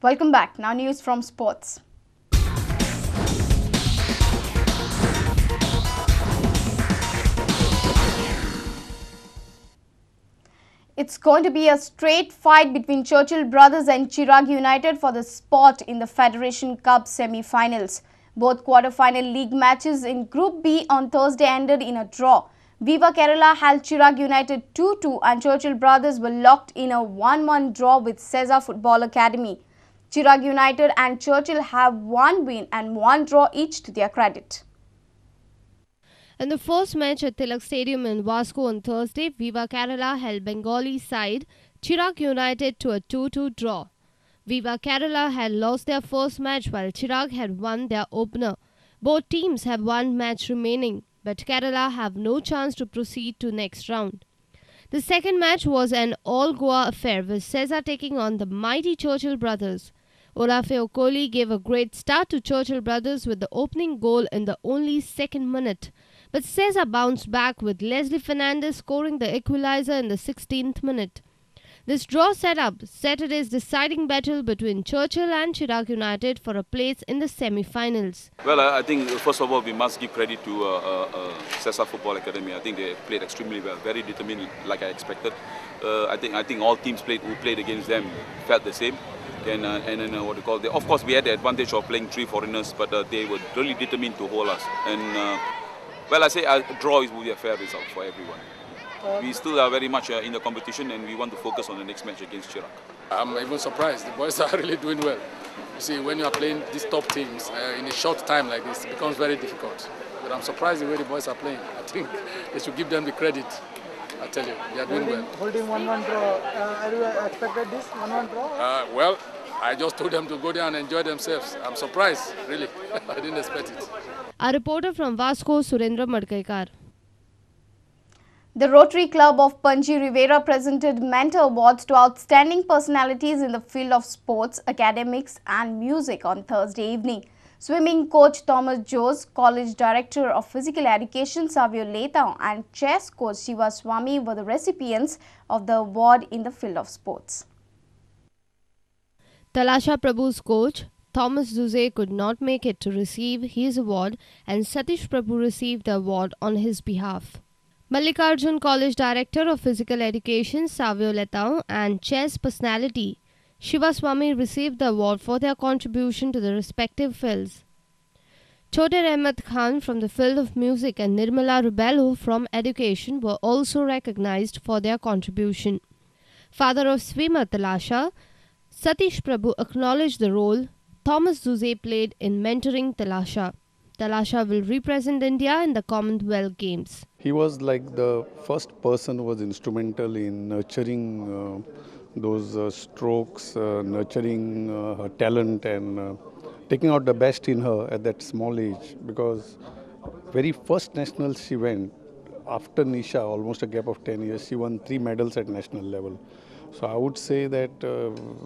Welcome back. Now news from sports. It's going to be a straight fight between Churchill Brothers and Chirag United for the spot in the Federation Cup semi-finals. Both quarter-final league matches in Group B on Thursday ended in a draw. Viva Kerala held Chirag United 2-2 and Churchill Brothers were locked in a 1-1 draw with Cesar Football Academy. Chirag United and Churchill have 1 win and 1 draw each to their credit. In the first match at Tilak Stadium in Vasco on Thursday, Viva Kerala held Bengali side Chirag United to a 2-2 draw. Viva Kerala had lost their first match while Chirag had won their opener. Both teams have one match remaining, but Kerala have no chance to proceed to next round. The second match was an all-Goa affair with Cesar taking on the mighty Churchill Brothers. Olafe Okoli gave a great start to Churchill Brothers with the opening goal in the only second minute. But Cesar bounced back with Leslie Fernandez scoring the equalizer in the 16th minute. This draw set up Saturday's deciding battle between Churchill and Chirag United for a place in the semi-finals. Well, I think first of all we must give credit to Cesar Football Academy. I think they played extremely well, very determined, like I expected. I think all teams who played against them felt the same. And then what do you call it? Of course, we had the advantage of playing 3 foreigners, but they were really determined to hold us. And well, I say a draw will be a fair result for everyone. We still are very much in the competition and we want to focus on the next match against Chirag. I'm even surprised. The boys are really doing well. You see, when you are playing these top teams in a short time like this, it becomes very difficult. But I'm surprised the way the boys are playing. I think they should give them the credit. I tell you, they are doing well. Holding 1-1 draw. Are you expected this 1-1 draw? Well, I just told them to go there and enjoy themselves. I'm surprised, really. I didn't expect it. A reporter from Vasco, Surendra Madkaikar. The Rotary Club of Panji Rivera presented Mentor Awards to outstanding personalities in the field of sports, academics and music on Thursday evening. Swimming coach Thomas Jose, college director of physical education Savio Letao and chess coach Shiva Swami were the recipients of the award in the field of sports. Talasha Prabhu's coach Thomas Jose could not make it to receive his award and Satish Prabhu received the award on his behalf. Mallikarjun College Director of Physical Education Savio Letao and chess personality Shiva Swami received the award for their contribution to the respective fields. Choter Ahmed Khan from the field of music and Nirmala Rubello from education were also recognized for their contribution. Father of swimmer Talasha, Satish Prabhu acknowledged the role Thomas Jose played in mentoring Talasha. Talasha will represent India in the Commonwealth Games. He was like the first person who was instrumental in nurturing those strokes, nurturing her talent and taking out the best in her at that small age. Because very first nationals she went, after Nisha, almost a gap of 10 years, she won 3 medals at national level. So I would say that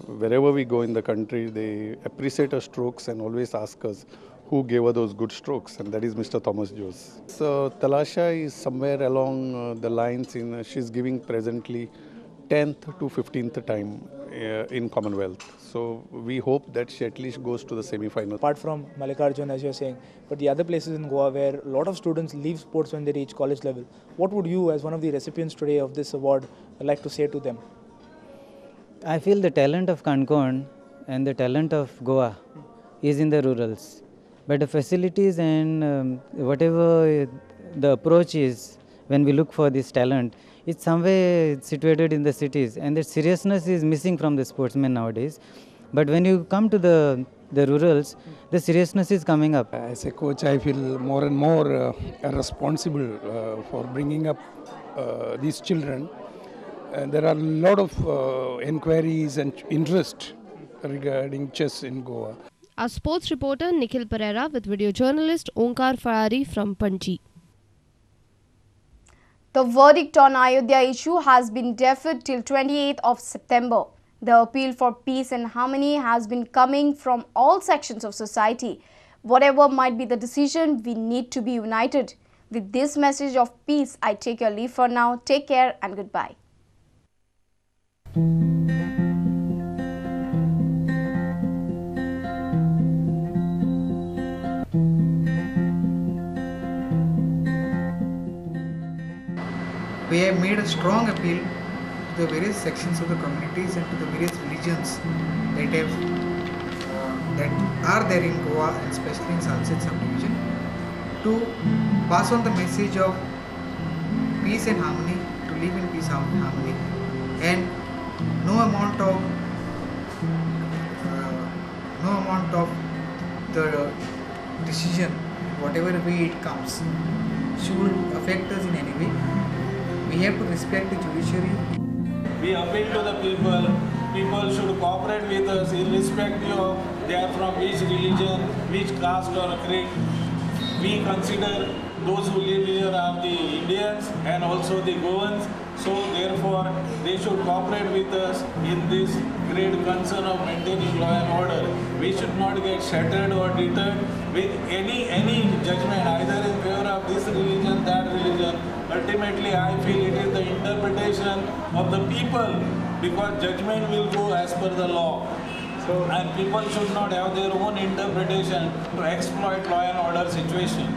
wherever we go in the country, they appreciate her strokes and always ask us who gave her those good strokes, and that is Mr. Thomas Jose. So Talasha is somewhere along the lines she's giving presently 10th to 15th time in Commonwealth. So we hope that she at least goes to the semi-final. Apart from Mallikarjun, as you're saying, but the other places in Goa where a lot of students leave sports when they reach college level, what would you, as one of the recipients today of this award, like to say to them? I feel the talent of Konkan and the talent of Goa is in the rurals. But the facilities and whatever the approach is when we look for this talent, it's somewhere situated in the cities, and the seriousness is missing from the sportsmen nowadays. But when you come to the rurals, the seriousness is coming up. As a coach, I feel more and more responsible for bringing up these children. And there are a lot of inquiries and interest regarding chess in Goa. Our sports reporter Nikhil Pereira with video journalist Onkar Farari from Panji. The verdict on Ayodhya issue has been deferred till 28th of September. The appeal for peace and harmony has been coming from all sections of society. Whatever might be the decision, we need to be united. With this message of peace, I take your leave for now. Take care and goodbye. have made a strong appeal to the various sections of the communities and to the various religions that are there in Goa, and especially in Salsette subdivision, to pass on the message of peace and harmony, to live in peace and harmony, and no amount of the decision, whatever way it comes, should affect us in any way. We have to respect the judiciary. We appeal to the people. People should cooperate with us irrespective of they are from which religion, which caste or creed. We consider those who live here are the Indians and also the Goans. So therefore, they should cooperate with us in this great concern of maintaining law and order. We should not get shattered or deterred with any judgment, either in favor of this religion, that religion. Ultimately, I feel it is the interpretation of the people, because judgment will go as per the law. And people should not have their own interpretation to exploit law and order situation.